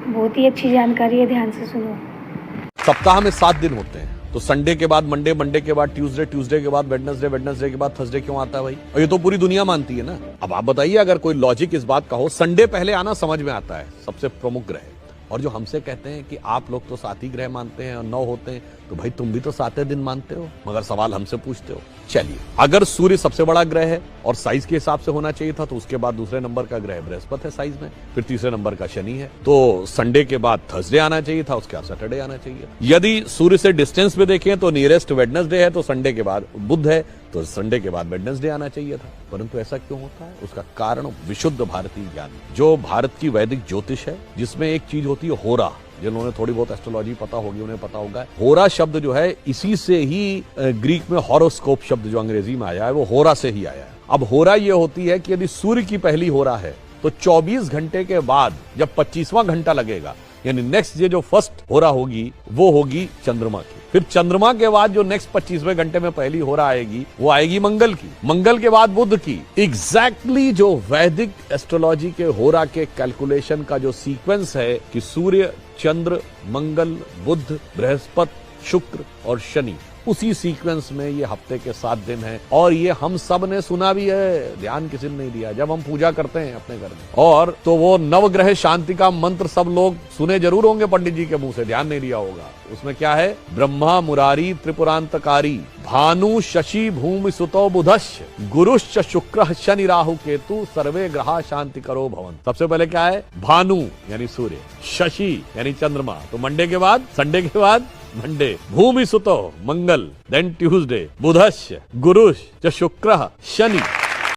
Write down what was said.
बहुत ही अच्छी जानकारी है, ध्यान से सुनो। सप्ताह में 7 दिन होते हैं, तो संडे के बाद मंडे, मंडे के बाद ट्यूसडे, ट्यूसडे के बाद वेडनेसडे, वेडनेसडे के बाद थर्सडे क्यों आता है भाई? और ये तो पूरी दुनिया मानती है ना। अब आप बताइए, अगर कोई लॉजिक इस बात का हो, संडे पहले आना समझ में आता है, सबसे प्रमुख ग्रह। और जो हमसे कहते हैं कि आप लोग तो 7 ही ग्रह मानते हैं और 9 होते हैं, तो भाई तुम भी तो 7 दिन मानते हो, मगर सवाल हमसे पूछते हो। चलिए, अगर सूर्य सबसे बड़ा ग्रह है और साइज के हिसाब से होना चाहिए था, तो उसके बाद दूसरे नंबर का ग्रह बृहस्पति है साइज में, फिर तीसरे नंबर का शनि है, तो संडे के बाद थर्सडे आना चाहिए था, उसके बाद सैटरडे आना चाहिए। यदि सूर्य से डिस्टेंस में देखें तो नियरेस्ट वेडनेसडे है, तो संडे के बाद बुध है, तो संडे के बाद वेडनेसडे आना चाहिए था। परंतु ऐसा क्यों होता है? उसका कारण विशुद्ध भारतीय ज्ञान, जो भारत की वैदिक ज्योतिष है, जिसमें एक चीज होती है होरा। जिन्होंने थोड़ी बहुत एस्ट्रोलॉजी पता होगी उन्हें पता होगा, होरा शब्द जो है इसी से ही ग्रीक में हॉरोस्कोप शब्द जो अंग्रेजी में आया है वो होरा से ही आया है। अब होरा ये होती है कि यदि सूर्य की पहली होरा है तो 24 घंटे के बाद जब 25वां घंटा लगेगा, यानी नेक्स्ट जो फर्स्ट होरा होगी वो होगी चंद्रमा की। फिर चंद्रमा के बाद जो नेक्स्ट 25वें घंटे में पहली होरा आएगी वो आएगी मंगल की, मंगल के बाद बुध की। एग्जैक्टली जो वैदिक एस्ट्रोलॉजी के होरा के कैलकुलेशन का जो सीक्वेंस है कि सूर्य, चंद्र, मंगल, बुध, बृहस्पति, शुक्र और शनि, उसी सीक्वेंस में ये हफ्ते के 7 दिन हैं। और ये हम सब ने सुना भी है, ध्यान किसी ने नहीं दिया। जब हम पूजा करते हैं अपने घर में, और तो वो नवग्रह शांति का मंत्र सब लोग सुने जरूर होंगे पंडित जी के मुंह से, ध्यान नहीं दिया होगा। उसमें क्या है? ब्रह्मा मुरारी त्रिपुरांतकारी, भानु शशि भूमि सुतो बुधश्च, गुरुश्च शुक्र शनि राहु केतु, सर्वे ग्रहा शांति करो भवन। सबसे पहले क्या है? भानु यानी सूर्य, शशि यानी चंद्रमा, तो मंडे के बाद, संडे के बाद मंडे, भूमि सुतो मंगल, देन ट्यूसडे, बुधश्च, गुरुश्च शुक्र शनि।